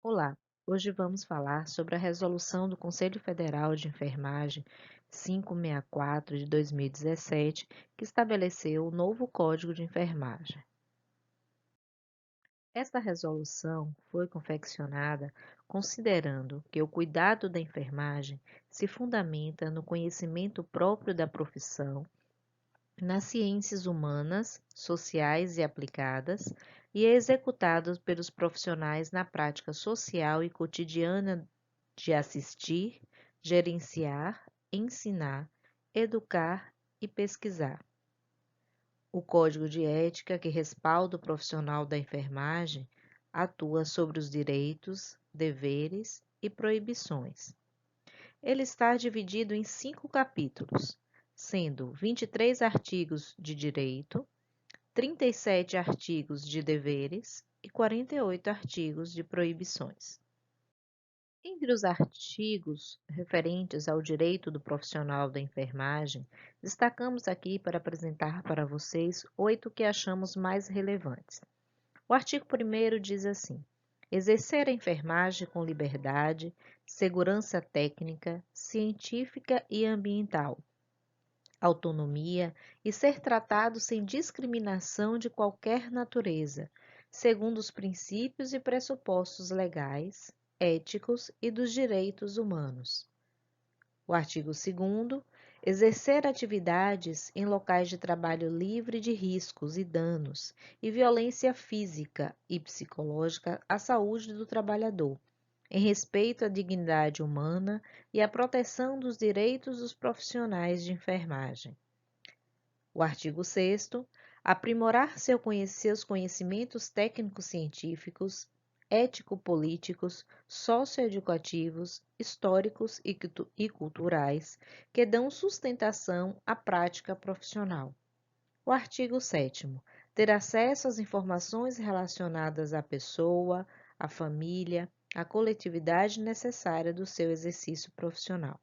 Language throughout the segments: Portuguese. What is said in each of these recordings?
Olá, hoje vamos falar sobre a resolução do Conselho Federal de Enfermagem 564 de 2017, que estabeleceu o novo Código de Enfermagem. Esta resolução foi confeccionada considerando que o cuidado da enfermagem se fundamenta no conhecimento próprio da profissão, nas ciências humanas, sociais e aplicadas, e é executado pelos profissionais na prática social e cotidiana de assistir, gerenciar, ensinar, educar e pesquisar. O Código de Ética, que respalda o profissional da enfermagem, atua sobre os direitos, deveres e proibições. Ele está dividido em 5 capítulos, sendo 23 artigos de direito, 37 artigos de deveres e 48 artigos de proibições. Entre os artigos referentes ao direito do profissional da enfermagem, destacamos aqui para apresentar para vocês 8 que achamos mais relevantes. O artigo 1º diz assim: exercer a enfermagem com liberdade, segurança técnica, científica e ambiental, autonomia e ser tratado sem discriminação de qualquer natureza, segundo os princípios e pressupostos legais, éticos e dos direitos humanos. O artigo 2º, exercer atividades em locais de trabalho livre de riscos e danos e violência física e psicológica à saúde do trabalhador, em respeito à dignidade humana e à proteção dos direitos dos profissionais de enfermagem. O artigo 6º, aprimorar seus conhecimentos técnico-científicos, ético-políticos, socioeducativos, históricos e culturais, que dão sustentação à prática profissional. O artigo 7º, ter acesso às informações relacionadas à pessoa, à família, à coletividade necessária do seu exercício profissional.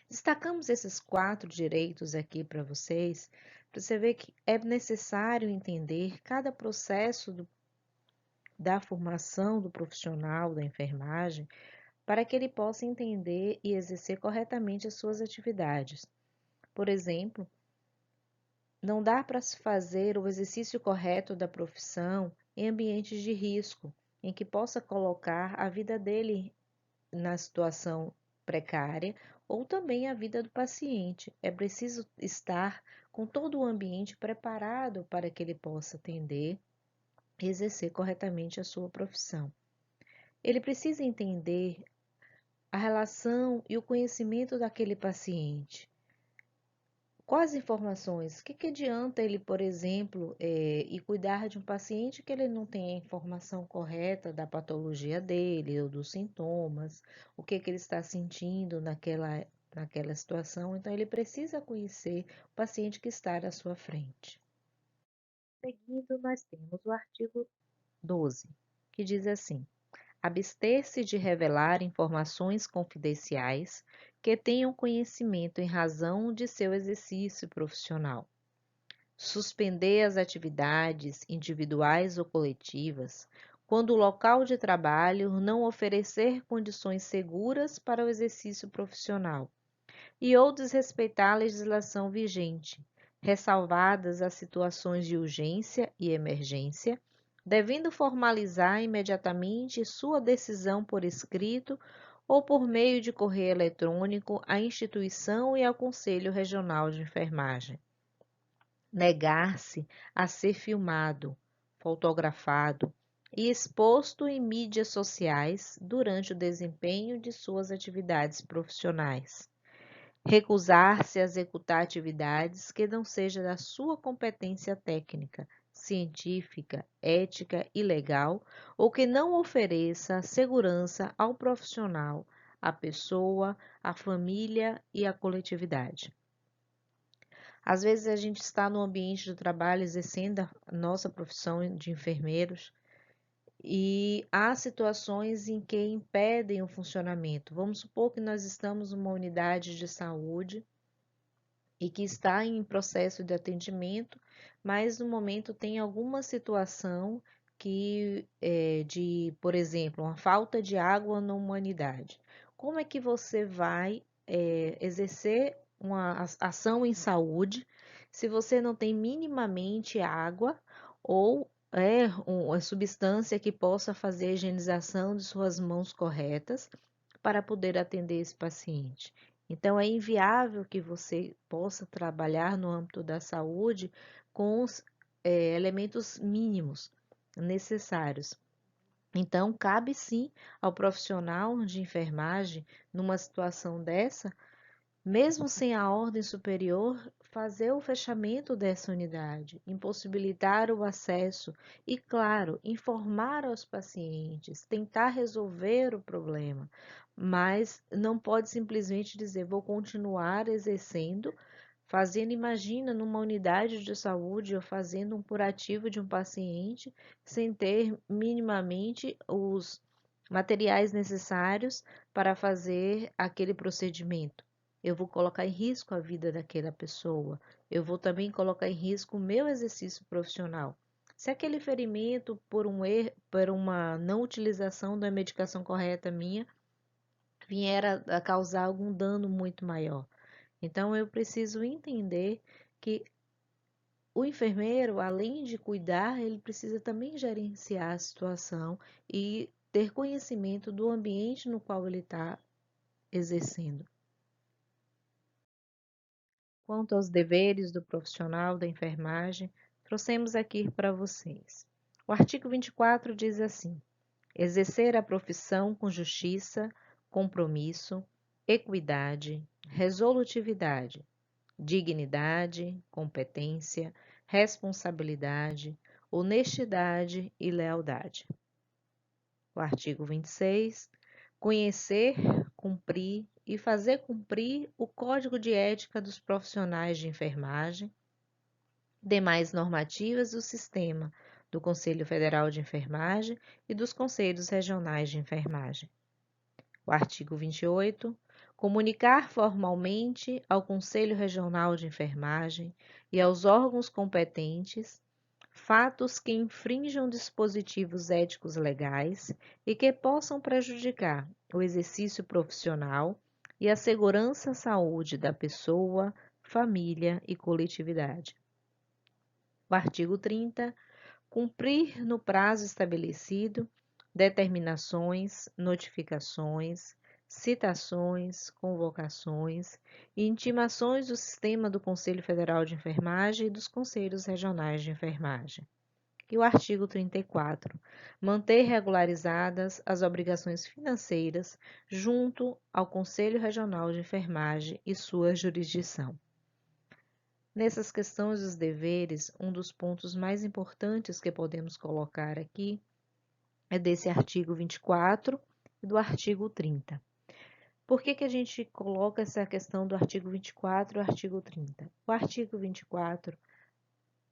Destacamos esses 4 direitos aqui para vocês, para você ver que é necessário entender cada processo da formação do profissional da enfermagem para que ele possa entender e exercer corretamente as suas atividades. Por exemplo, não dá para se fazer o exercício correto da profissão em ambientes de risco, em que possa colocar a vida dele na situação precária ou também a vida do paciente. É preciso estar com todo o ambiente preparado para que ele possa atender e exercer corretamente a sua profissão. Ele precisa entender a relação e o conhecimento daquele paciente. Quais informações? O que adianta ele, por exemplo, ir cuidar de um paciente que ele não tem a informação correta da patologia dele ou dos sintomas, o que ele está sentindo naquela situação? Então, ele precisa conhecer o paciente que está à sua frente. Seguindo, nós temos o artigo 12, que diz assim: abster-se de revelar informações confidenciais que tenham conhecimento em razão de seu exercício profissional. Suspender as atividades individuais ou coletivas quando o local de trabalho não oferecer condições seguras para o exercício profissional e ou desrespeitar a legislação vigente, ressalvadas as situações de urgência e emergência, devendo formalizar imediatamente sua decisão por escrito ou por meio de correio eletrônico à instituição e ao Conselho Regional de Enfermagem. Negar-se a ser filmado, fotografado e exposto em mídias sociais durante o desempenho de suas atividades profissionais. Recusar-se a executar atividades que não sejam da sua competência técnica, científica, ética e legal ou que não ofereça segurança ao profissional, à pessoa, à família e à coletividade. Às vezes a gente está no ambiente de trabalho exercendo a nossa profissão de enfermeiros e há situações em que impedem o funcionamento. Vamos supor que nós estamos numa unidade de saúde e que está em processo de atendimento, mas no momento tem alguma situação aqui por exemplo, uma falta de água na humanidade. Como é que você vai exercer uma ação em saúde se você não tem minimamente água ou uma substância que possa fazer a higienização de suas mãos corretas para poder atender esse paciente? Então, é inviável que você possa trabalhar no âmbito da saúde com os elementos mínimos necessários. Então, cabe sim ao profissional de enfermagem, numa situação dessa, mesmo sem a ordem superior, fazer o fechamento dessa unidade, impossibilitar o acesso e, claro, informar aos pacientes, tentar resolver o problema, mas não pode simplesmente dizer vou continuar exercendo, fazendo, imagina, numa unidade de saúde ou fazendo um curativo de um paciente sem ter minimamente os materiais necessários para fazer aquele procedimento. Eu vou colocar em risco a vida daquela pessoa. Eu vou também colocar em risco o meu exercício profissional. Se aquele ferimento, por por uma não utilização da medicação correta minha, vier a causar algum dano muito maior. Então, eu preciso entender que o enfermeiro, além de cuidar, ele precisa também gerenciar a situação e ter conhecimento do ambiente no qual ele está exercendo. Quanto aos deveres do profissional da enfermagem, trouxemos aqui para vocês. O artigo 24 diz assim: exercer a profissão com justiça, compromisso, equidade, resolutividade, dignidade, competência, responsabilidade, honestidade e lealdade. O artigo 26. Conhecer, cumprir e fazer cumprir o Código de Ética dos Profissionais de Enfermagem, demais normativas do sistema do Conselho Federal de Enfermagem e dos Conselhos Regionais de Enfermagem. O artigo 28. Comunicar formalmente ao Conselho Regional de Enfermagem e aos órgãos competentes fatos que infrinjam dispositivos éticos legais e que possam prejudicar o exercício profissional e a segurança e saúde da pessoa, família e coletividade. O artigo 30. Cumprir no prazo estabelecido determinações, notificações, citações, convocações e intimações do sistema do Conselho Federal de Enfermagem e dos Conselhos Regionais de Enfermagem. E o artigo 34. Manter regularizadas as obrigações financeiras junto ao Conselho Regional de Enfermagem e sua jurisdição. Nessas questões dos deveres, um dos pontos mais importantes que podemos colocar aqui é desse artigo 24 e do artigo 30. Por que a gente coloca essa questão do artigo 24 e o artigo 30? O artigo 24,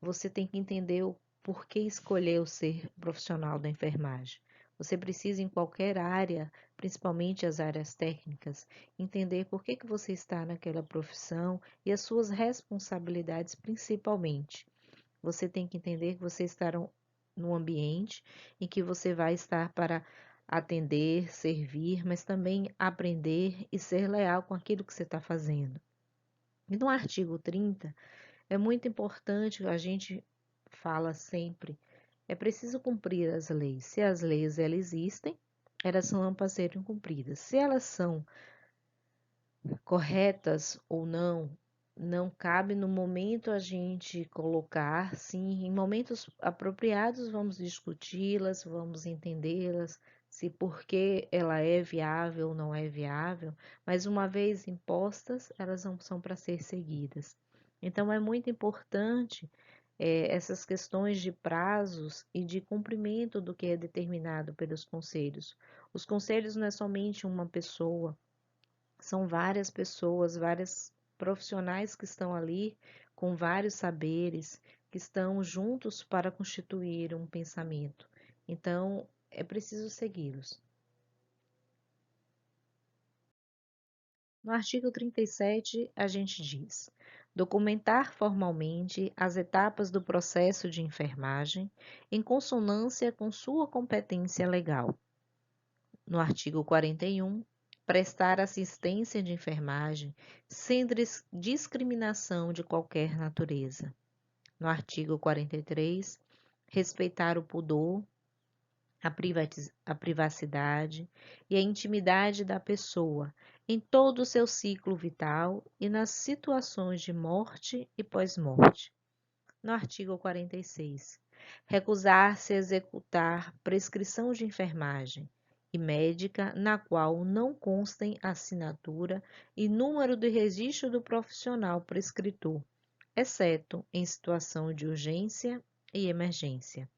você tem que entender o porquê escolheu ser profissional da enfermagem. Você precisa, em qualquer área, principalmente as áreas técnicas, entender por que você está naquela profissão e as suas responsabilidades principalmente. Você tem que entender que você está num ambiente em que você vai estar para atender, servir, mas também aprender e ser leal com aquilo que você está fazendo. E no artigo 30, é muito importante, a gente fala sempre, é preciso cumprir as leis. Se as leis elas existem, elas são para serem cumpridas. Se elas são corretas ou não, não cabe no momento a gente colocar, sim, em momentos apropriados vamos discuti-las, vamos entendê-las, se por que ela é viável ou não é viável, mas uma vez impostas, elas não são para ser seguidas. Então é muito importante essas questões de prazos e de cumprimento do que é determinado pelos conselhos. Os conselhos não é somente uma pessoa, são várias pessoas, vários profissionais que estão ali com vários saberes, que estão juntos para constituir um pensamento. Então, é preciso segui-los. No artigo 37, a gente diz: Documentar formalmente as etapas do processo de enfermagem em consonância com sua competência legal. No artigo 41, prestar assistência de enfermagem sem discriminação de qualquer natureza. No artigo 43, respeitar o pudor, a privacidade e a intimidade da pessoa em todo o seu ciclo vital e nas situações de morte e pós-morte. No artigo 46, recusar-se a executar prescrição de enfermagem e médica na qual não constem assinatura e número de registro do profissional prescritor, exceto em situação de urgência e emergência.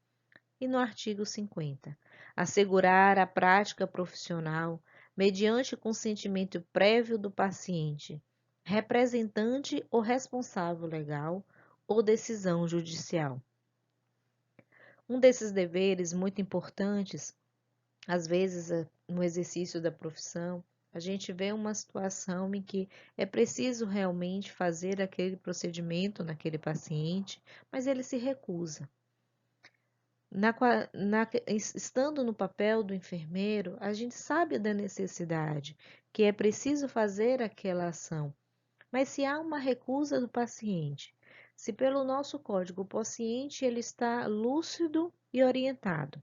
E no artigo 50, assegurar a prática profissional mediante consentimento prévio do paciente, representante ou responsável legal ou decisão judicial. Um desses deveres muito importantes, às vezes no exercício da profissão, a gente vê uma situação em que é preciso realmente fazer aquele procedimento naquele paciente, mas ele se recusa. Estando no papel do enfermeiro, a gente sabe da necessidade, que é preciso fazer aquela ação. Mas se há uma recusa do paciente, se pelo nosso código o paciente ele está lúcido e orientado,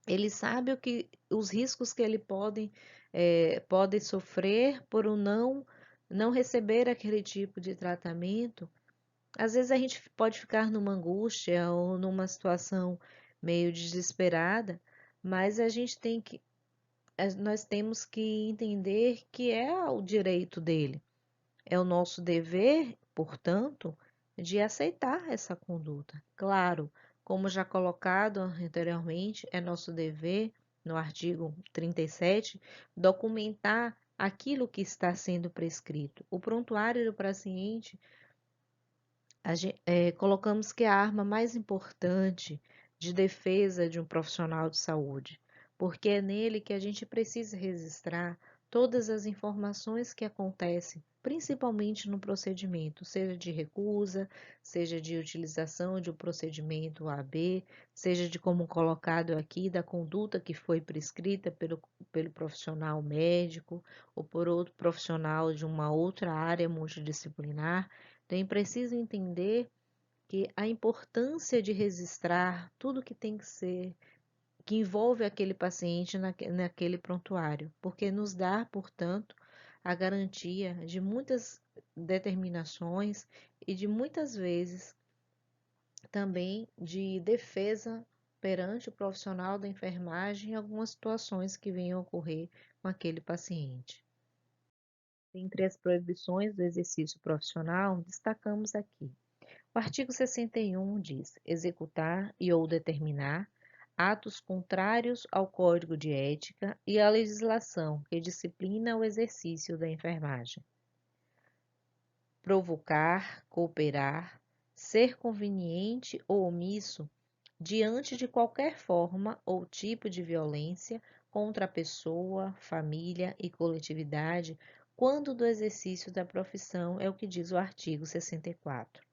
ele sabe os riscos que ele pode sofrer por não receber aquele tipo de tratamento. Às vezes a gente pode ficar numa angústia ou numa situação meio desesperada, mas nós temos que entender que é o direito dele. É o nosso dever, portanto, de aceitar essa conduta. Claro, como já colocado anteriormente, é nosso dever, no artigo 37, documentar aquilo que está sendo prescrito. O prontuário do paciente colocamos que é a arma mais importante de defesa de um profissional de saúde, porque é nele que a gente precisa registrar todas as informações que acontecem, principalmente no procedimento, seja de recusa, seja de utilização de um procedimento A, B, seja de como colocado aqui, da conduta que foi prescrita pelo profissional médico ou por outro profissional de uma outra área multidisciplinar. Então, é preciso entender que a importância de registrar tudo que tem que ser, que envolve aquele paciente naquele prontuário, porque nos dá, portanto, a garantia de muitas determinações e de muitas vezes também de defesa perante o profissional da enfermagem em algumas situações que venham a ocorrer com aquele paciente. Entre as proibições do exercício profissional, destacamos aqui. O artigo 61 diz: executar e ou determinar atos contrários ao Código de Ética e à legislação que disciplina o exercício da enfermagem. Provocar, cooperar, ser conveniente ou omisso diante de qualquer forma ou tipo de violência contra a pessoa, família e coletividade, quando do exercício da profissão, é o que diz o artigo 64.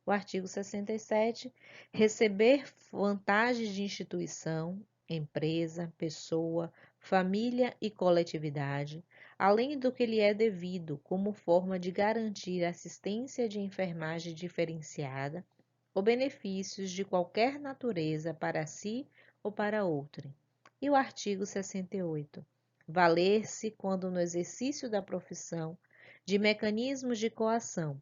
O artigo 67, receber vantagens de instituição, empresa, pessoa, família e coletividade, além do que lhe é devido como forma de garantir assistência de enfermagem diferenciada ou benefícios de qualquer natureza para si ou para outrem. E o artigo 68, valer-se, quando no exercício da profissão, de mecanismos de coação,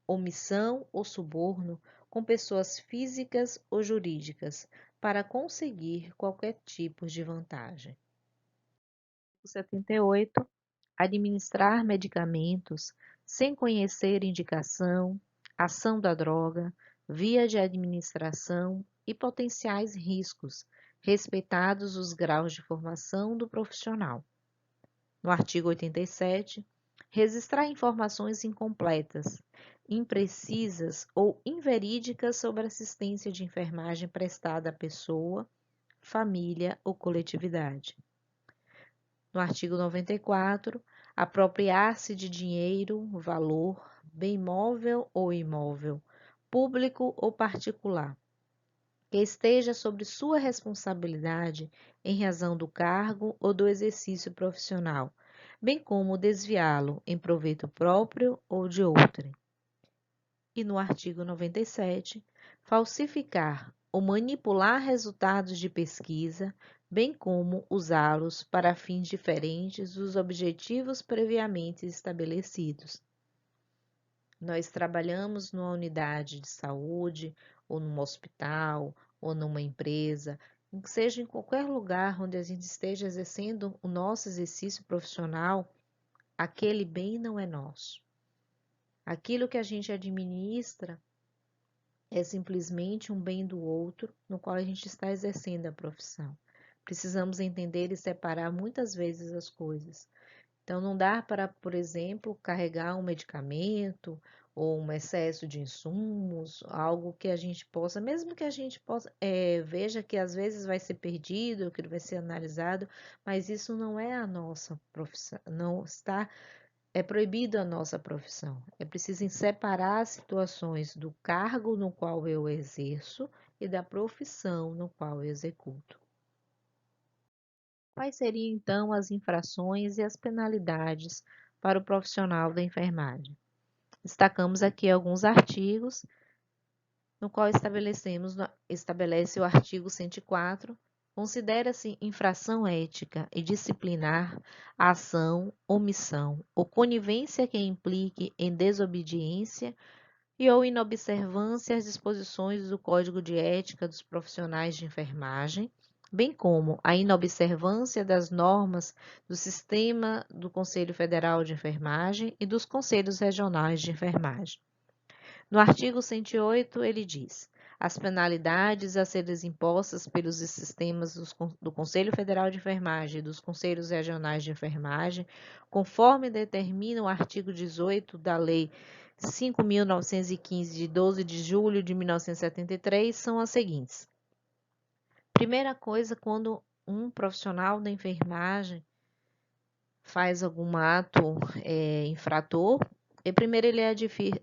omissão ou suborno com pessoas físicas ou jurídicas para conseguir qualquer tipo de vantagem. 78. Administrar medicamentos sem conhecer indicação, ação da droga, via de administração e potenciais riscos, respeitados os graus de formação do profissional. No artigo 87, registrar informações incompletas, imprecisas ou inverídicas sobre assistência de enfermagem prestada à pessoa, família ou coletividade. No artigo 94, apropriar-se de dinheiro, valor, bem móvel ou imóvel, público ou particular, que esteja sobre sua responsabilidade em razão do cargo ou do exercício profissional, bem como desviá-lo em proveito próprio ou de outrem. E no artigo 97, falsificar ou manipular resultados de pesquisa, bem como usá-los para fins diferentes dos objetivos previamente estabelecidos. Nós trabalhamos numa unidade de saúde, ou num hospital, ou numa empresa, seja em qualquer lugar onde a gente esteja exercendo o nosso exercício profissional, aquele bem não é nosso. Aquilo que a gente administra é simplesmente um bem do outro no qual a gente está exercendo a profissão. Precisamos entender e separar muitas vezes as coisas. Então, não dá para, por exemplo, carregar um medicamento ou um excesso de insumos, algo que a gente possa, mesmo que a gente possa, veja que às vezes vai ser perdido, que vai ser analisado, mas isso não é a nossa profissão, não está, é proibido a nossa profissão. É preciso separar as situações do cargo no qual eu exerço e da profissão no qual eu executo. Quais seriam então as infrações e as penalidades para o profissional da enfermagem? Destacamos aqui alguns artigos, no qual estabelece o artigo 104, considera-se infração ética e disciplinar a ação, omissão ou conivência que implique em desobediência e ou inobservância às disposições do Código de Ética dos Profissionais de Enfermagem, bem como a inobservância das normas do Sistema do Conselho Federal de Enfermagem e dos Conselhos Regionais de Enfermagem. No artigo 108, ele diz: as penalidades a serem impostas pelos sistemas do Conselho Federal de Enfermagem e dos Conselhos Regionais de Enfermagem, conforme determina o artigo 18 da Lei 5.915, de 12 de julho de 1973, são as seguintes. Primeira coisa, quando um profissional da enfermagem faz algum ato infrator, primeiro ele é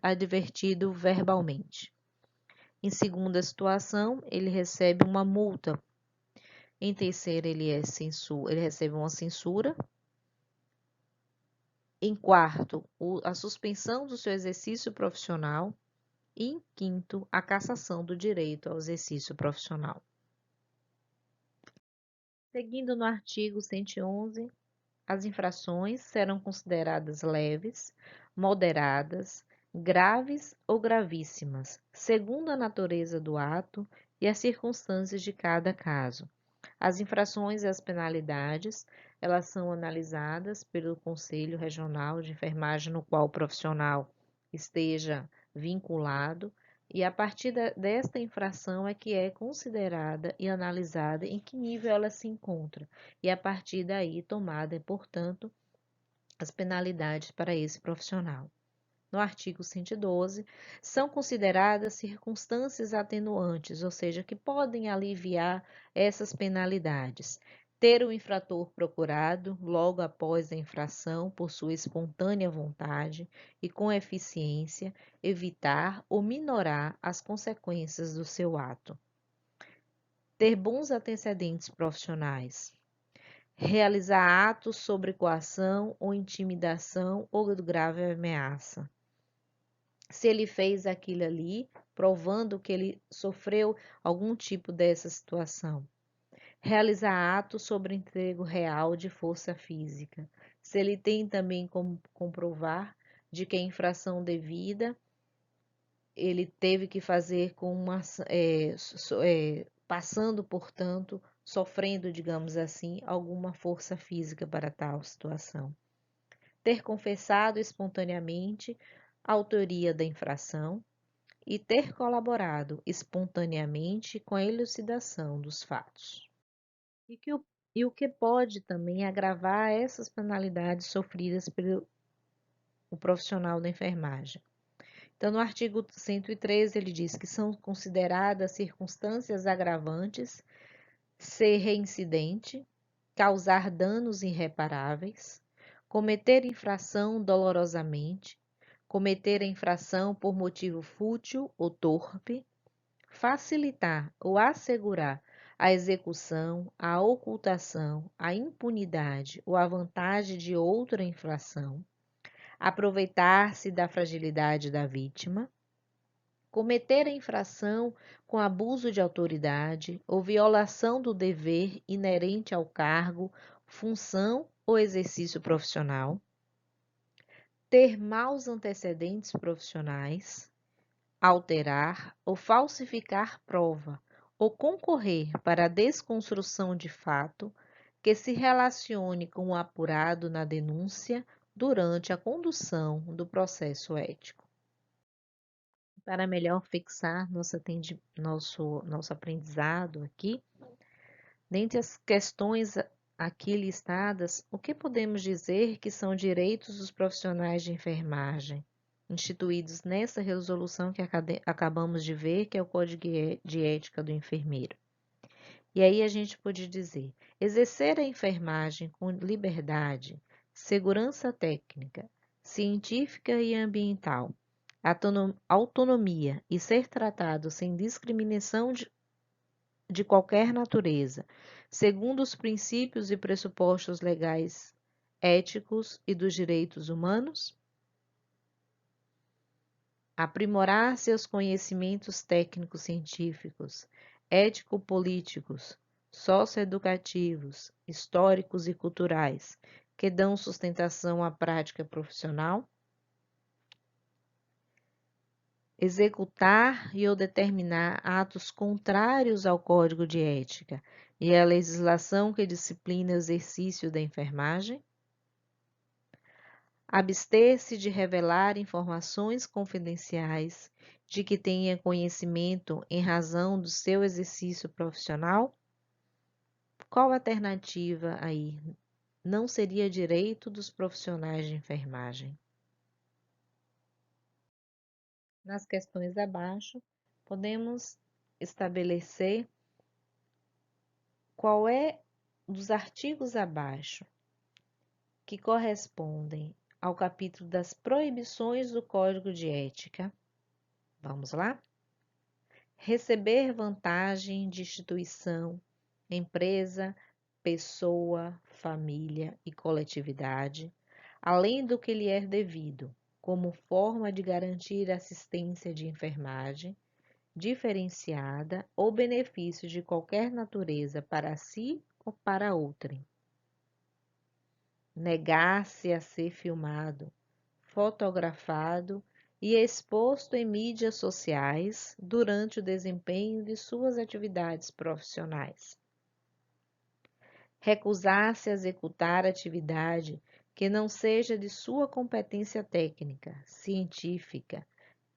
advertido verbalmente. Em segunda situação, ele recebe uma multa. Em terceira, ele recebe uma censura. Em quarto, a suspensão do seu exercício profissional. E em quinto, a cassação do direito ao exercício profissional. Seguindo no artigo 111, as infrações serão consideradas leves, moderadas, graves ou gravíssimas, segundo a natureza do ato e as circunstâncias de cada caso. As infrações e as penalidades, elas são analisadas pelo Conselho Regional de Enfermagem no qual o profissional esteja vinculado, e a partir desta infração é que é considerada e analisada em que nível ela se encontra, e a partir daí tomada, portanto, as penalidades para esse profissional. No artigo 112, são consideradas circunstâncias atenuantes, ou seja, que podem aliviar essas penalidades. Ter o infrator procurado logo após a infração por sua espontânea vontade e com eficiência, evitar ou minorar as consequências do seu ato. Ter bons antecedentes profissionais. Realizar atos sobre coação ou intimidação ou grave ameaça. Se ele fez aquilo ali, provando que ele sofreu algum tipo dessa situação. Realizar atos sobre emprego real de força física. Se ele tem também como comprovar de que a infração devida, ele teve que fazer com uma, passando, portanto, sofrendo, digamos assim, alguma força física para tal situação. Ter confessado espontaneamente a autoria da infração e ter colaborado espontaneamente com a elucidação dos fatos. E o que pode também agravar essas penalidades sofridas pelo profissional da enfermagem. Então, no artigo 113, ele diz que são consideradas circunstâncias agravantes ser reincidente, causar danos irreparáveis, cometer infração dolorosamente, cometer a infração por motivo fútil ou torpe, facilitar ou assegurar a execução, a ocultação, a impunidade ou a vantagem de outra infração, aproveitar-se da fragilidade da vítima, cometer a infração com abuso de autoridade ou violação do dever inerente ao cargo, função ou exercício profissional, ter maus antecedentes profissionais, alterar ou falsificar prova ou concorrer para a desconstrução de fato que se relacione com o apurado na denúncia durante a condução do processo ético. Para melhor fixar nosso aprendizado aqui, dentre as questões aqui listadas, o que podemos dizer que são direitos dos profissionais de enfermagem, instituídos nessa resolução que acabamos de ver, que é o Código de Ética do Enfermeiro? E aí a gente pode dizer: exercer a enfermagem com liberdade, segurança técnica, científica e ambiental, autonomia e ser tratado sem discriminação de qualquer natureza, segundo os princípios e pressupostos legais, éticos e dos direitos humanos. Aprimorar seus conhecimentos técnicos científicos, ético-políticos, socioeducativos, históricos e culturais, que dão sustentação à prática profissional. Executar e ou determinar atos contrários ao Código de Ética e à legislação que disciplina o exercício da enfermagem. Abster-se de revelar informações confidenciais de que tenha conhecimento em razão do seu exercício profissional? Qual alternativa aí não seria direito dos profissionais de enfermagem? Nas questões abaixo, podemos estabelecer qual é dos artigos abaixo que correspondem ao capítulo das proibições do Código de Ética. Vamos lá? Receber vantagem de instituição, empresa, pessoa, família e coletividade, além do que lhe é devido, como forma de garantir assistência de enfermagem diferenciada ou benefício de qualquer natureza para si ou para outrem. Negar-se a ser filmado, fotografado e exposto em mídias sociais durante o desempenho de suas atividades profissionais. Recusar-se a executar atividade que não seja de sua competência técnica, científica,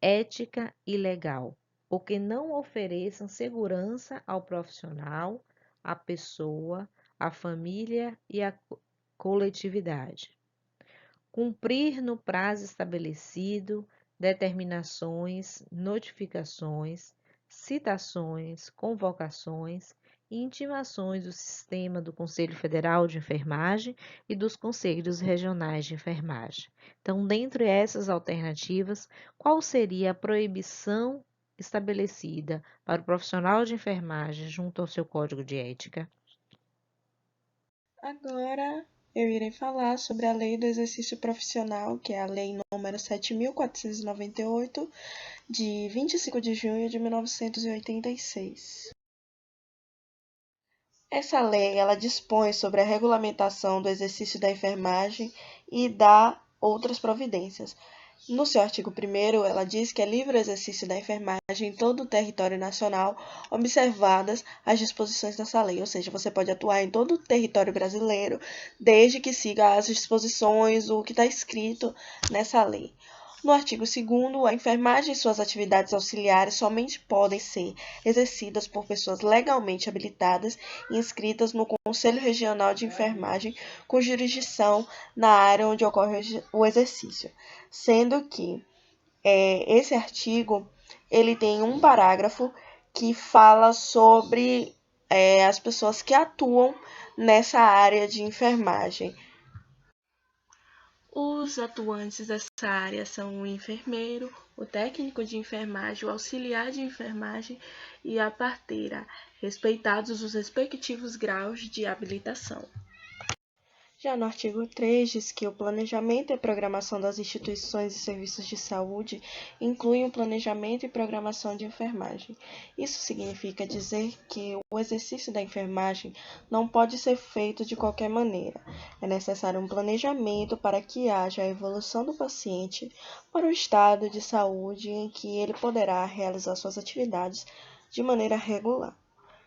ética e legal, ou que não ofereçam segurança ao profissional, à pessoa, à família e à coletividade. Cumprir no prazo estabelecido determinações, notificações, citações, convocações e intimações do sistema do Conselho Federal de Enfermagem e dos Conselhos Regionais de Enfermagem. Então, dentre essas alternativas, qual seria a proibição estabelecida para o profissional de enfermagem junto ao seu código de ética? Agora eu irei falar sobre a Lei do Exercício Profissional, que é a Lei número 7.498, de 25 de junho de 1986. Essa lei, ela dispõe sobre a regulamentação do exercício da enfermagem e dá outras providências. No seu artigo 1º, ela diz que é livre o exercício da enfermagem em todo o território nacional, observadas as disposições dessa lei, ou seja, você pode atuar em todo o território brasileiro, desde que siga as disposições, o que está escrito nessa lei. No artigo 2º, a enfermagem e suas atividades auxiliares somente podem ser exercidas por pessoas legalmente habilitadas e inscritas no Conselho Regional de Enfermagem com jurisdição na área onde ocorre o exercício, sendo que esse artigo ele tem um parágrafo que fala sobre as pessoas que atuam nessa área de enfermagem. Os atuantes dessa área são o enfermeiro, o técnico de enfermagem, o auxiliar de enfermagem e a parteira, respeitados os respectivos graus de habilitação. Já no artigo 3 diz que o planejamento e programação das instituições e serviços de saúde incluem o planejamento e programação de enfermagem. Isso significa dizer que o exercício da enfermagem não pode ser feito de qualquer maneira. É necessário um planejamento para que haja a evolução do paciente para o estado de saúde em que ele poderá realizar suas atividades de maneira regular.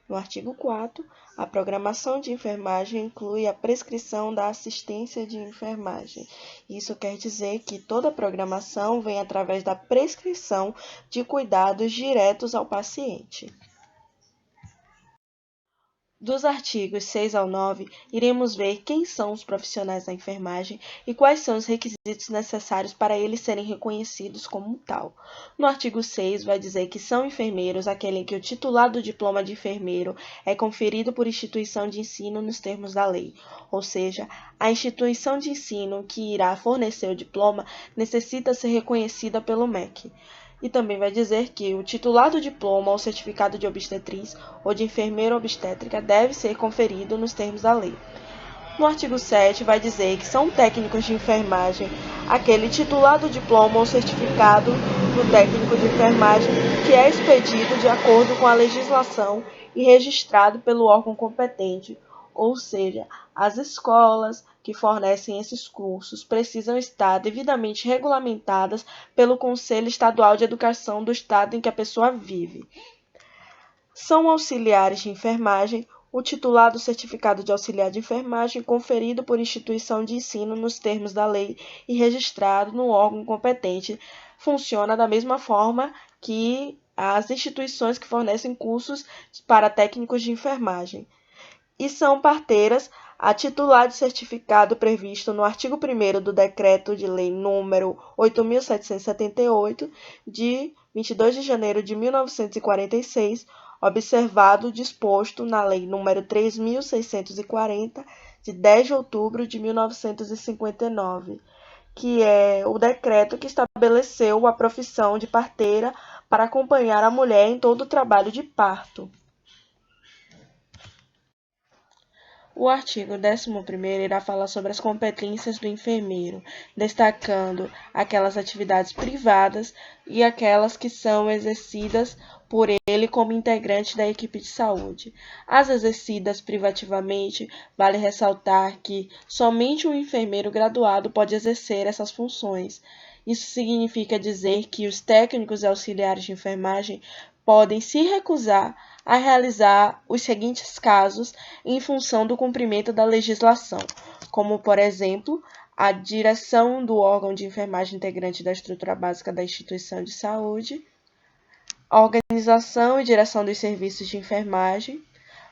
No artigo 4, a programação de enfermagem inclui a prescrição da assistência de enfermagem. Isso quer dizer que toda programação vem através da prescrição de cuidados diretos ao paciente. Dos artigos 6 ao 9, iremos ver quem são os profissionais da enfermagem e quais são os requisitos necessários para eles serem reconhecidos como tal. No artigo 6, vai dizer que são enfermeiros aquele em que o titular do diploma de enfermeiro é conferido por instituição de ensino nos termos da lei, ou seja, a instituição de ensino que irá fornecer o diploma necessita ser reconhecida pelo MEC. E também vai dizer que o titular do diploma ou certificado de obstetriz ou de enfermeira obstétrica deve ser conferido nos termos da lei. No artigo 7 vai dizer que são técnicos de enfermagem aquele titular do diploma ou certificado do técnico de enfermagem que é expedido de acordo com a legislação e registrado pelo órgão competente, ou seja, as escolas que fornecem esses cursos precisam estar devidamente regulamentadas pelo Conselho Estadual de Educação do estado em que a pessoa vive. São auxiliares de enfermagem o titular do certificado de auxiliar de enfermagem conferido por instituição de ensino nos termos da lei e registrado no órgão competente. Funciona da mesma forma que as instituições que fornecem cursos para técnicos de enfermagem. E são parteiras a titular de certificado previsto no artigo 1º do Decreto de Lei nº 8.778, de 22 de janeiro de 1946, observado o disposto na Lei nº 3.640, de 10 de outubro de 1959, que é o decreto que estabeleceu a profissão de parteira para acompanhar a mulher em todo o trabalho de parto. O artigo 11º irá falar sobre as competências do enfermeiro, destacando aquelas atividades privadas e aquelas que são exercidas por ele como integrante da equipe de saúde. As exercidas privativamente, vale ressaltar que somente um enfermeiro graduado pode exercer essas funções. Isso significa dizer que os técnicos e auxiliares de enfermagem podem se recusar a realizar os seguintes casos em função do cumprimento da legislação, como, por exemplo, a direção do órgão de enfermagem integrante da estrutura básica da instituição de saúde, a organização e direção dos serviços de enfermagem,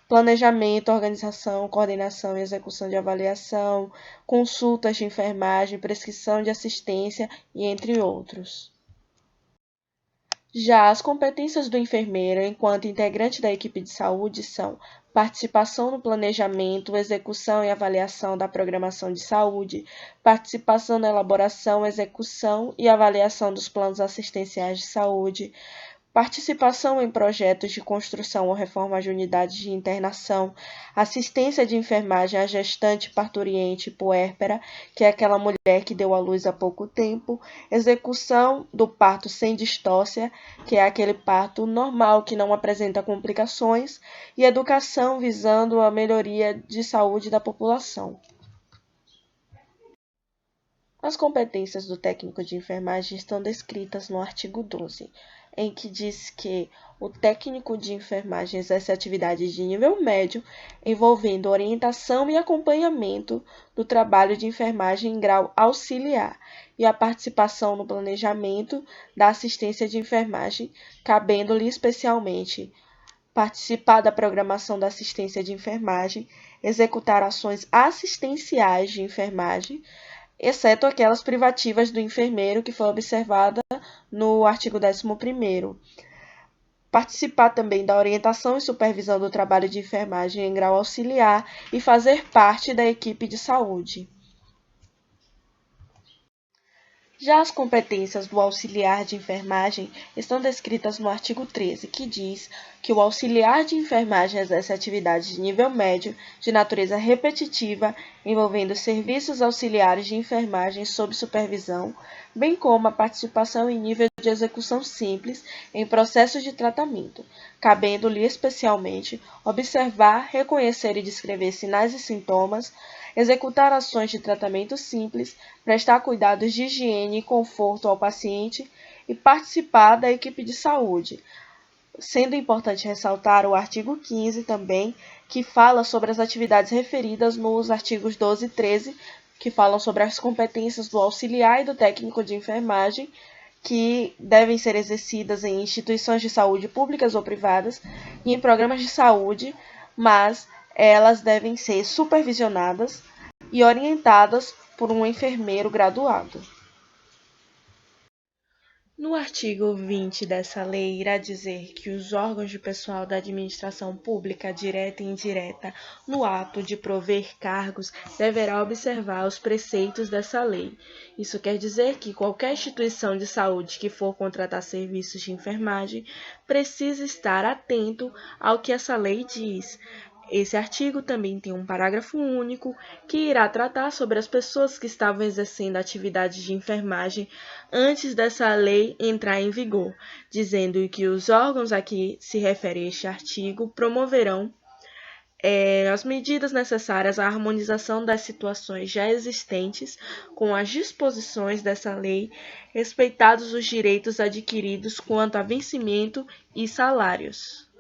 planejamento, organização, coordenação e execução de avaliação, consultas de enfermagem, prescrição de assistência e entre outros. Já as competências do enfermeiro enquanto integrante da equipe de saúde são participação no planejamento, execução e avaliação da programação de saúde, participação na elaboração, execução e avaliação dos planos assistenciais de saúde, participação em projetos de construção ou reforma de unidades de internação, assistência de enfermagem à gestante, parturiente e puérpera, que é aquela mulher que deu à luz há pouco tempo, execução do parto sem distócia, que é aquele parto normal que não apresenta complicações, e educação visando a melhoria de saúde da população. As competências do técnico de enfermagem estão descritas no artigo 12, em que diz que o técnico de enfermagem exerce atividades de nível médio, envolvendo orientação e acompanhamento do trabalho de enfermagem em grau auxiliar e a participação no planejamento da assistência de enfermagem, cabendo-lhe especialmente participar da programação da assistência de enfermagem, executar ações assistenciais de enfermagem, exceto aquelas privativas do enfermeiro que foi observada no artigo 11º. Participar também da orientação e supervisão do trabalho de enfermagem em grau auxiliar e fazer parte da equipe de saúde. Já as competências do auxiliar de enfermagem estão descritas no artigo 13, que diz que o auxiliar de enfermagem exerce atividades de nível médio, de natureza repetitiva, envolvendo serviços auxiliares de enfermagem sob supervisão, bem como a participação em nível de execução simples em processos de tratamento, cabendo-lhe especialmente observar, reconhecer e descrever sinais e sintomas, executar ações de tratamento simples, prestar cuidados de higiene e conforto ao paciente e participar da equipe de saúde. Sendo importante ressaltar o artigo 15 também, que fala sobre as atividades referidas nos artigos 12 e 13, que falam sobre as competências do auxiliar e do técnico de enfermagem, que devem ser exercidas em instituições de saúde públicas ou privadas e em programas de saúde, mas elas devem ser supervisionadas e orientadas por um enfermeiro graduado. No artigo 20 dessa lei, irá dizer que os órgãos de pessoal da administração pública, direta e indireta, no ato de prover cargos, deverá observar os preceitos dessa lei. Isso quer dizer que qualquer instituição de saúde que for contratar serviços de enfermagem precisa estar atento ao que essa lei diz. Esse artigo também tem um parágrafo único que irá tratar sobre as pessoas que estavam exercendo atividades de enfermagem antes dessa lei entrar em vigor, dizendo que os órgãos a que se refere este artigo promoverão as medidas necessárias à harmonização das situações já existentes com as disposições dessa lei, respeitados os direitos adquiridos quanto a vencimento e salários.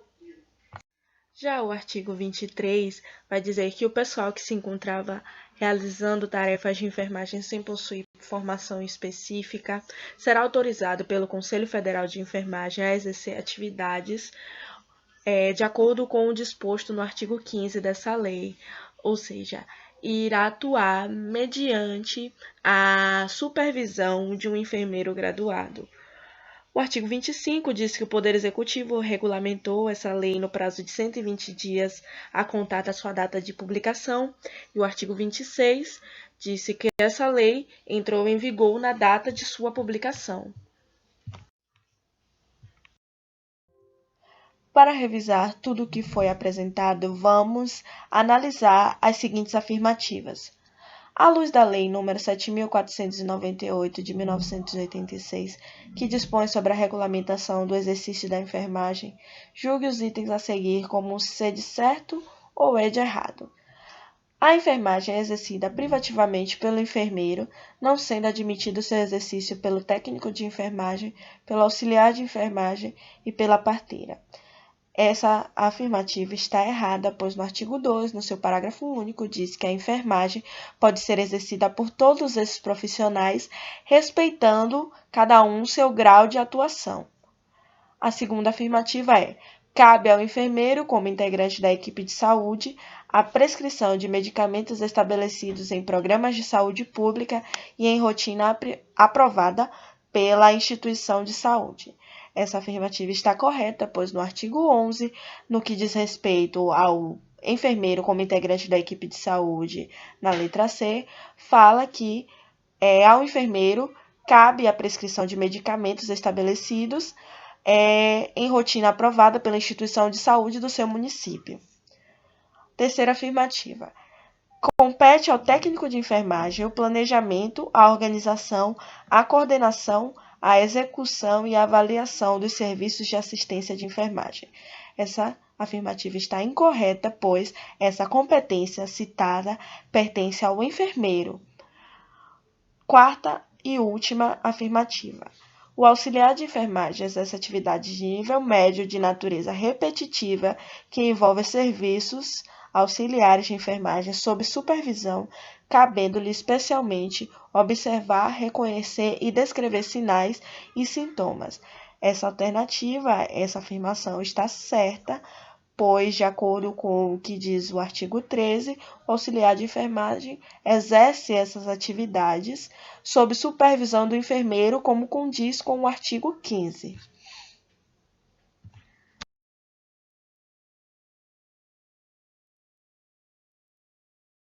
Já o artigo 23 vai dizer que o pessoal que se encontrava realizando tarefas de enfermagem sem possuir formação específica será autorizado pelo Conselho Federal de Enfermagem a exercer atividades de acordo com o disposto no artigo 15 dessa lei, ou seja, irá atuar mediante a supervisão de um enfermeiro graduado. O artigo 25 diz que o Poder Executivo regulamentou essa lei no prazo de 120 dias a contar da sua data de publicação, e o artigo 26 disse que essa lei entrou em vigor na data de sua publicação. Para revisar tudo o que foi apresentado, vamos analisar as seguintes afirmativas. À luz da Lei nº 7.498, de 1986, que dispõe sobre a regulamentação do exercício da enfermagem, julgue os itens a seguir como se de certo ou é de errado. A enfermagem é exercida privativamente pelo enfermeiro, não sendo admitido seu exercício pelo técnico de enfermagem, pelo auxiliar de enfermagem e pela parteira. Essa afirmativa está errada, pois no artigo 2, no seu parágrafo único, diz que a enfermagem pode ser exercida por todos esses profissionais, respeitando cada um seu grau de atuação. A segunda afirmativa é: cabe ao enfermeiro, como integrante da equipe de saúde, a prescrição de medicamentos estabelecidos em programas de saúde pública e em rotina aprovada pela instituição de saúde. Essa afirmativa está correta, pois no artigo 11, no que diz respeito ao enfermeiro como integrante da equipe de saúde, na letra C, fala que ao enfermeiro cabe a prescrição de medicamentos estabelecidos em rotina aprovada pela instituição de saúde do seu município. Terceira afirmativa. Compete ao técnico de enfermagem o planejamento, a organização, a coordenação, a execução e a avaliação dos serviços de assistência de enfermagem. Essa afirmativa está incorreta, pois essa competência citada pertence ao enfermeiro. Quarta e última afirmativa. O auxiliar de enfermagem exerce atividade de nível médio de natureza repetitiva que envolve serviços auxiliares de enfermagem sob supervisão, cabendo-lhe especialmente observar, reconhecer e descrever sinais e sintomas. Essa alternativa, essa afirmação está certa, pois, de acordo com o que diz o artigo 13, o auxiliar de enfermagem exerce essas atividades sob supervisão do enfermeiro, como condiz com o artigo 15.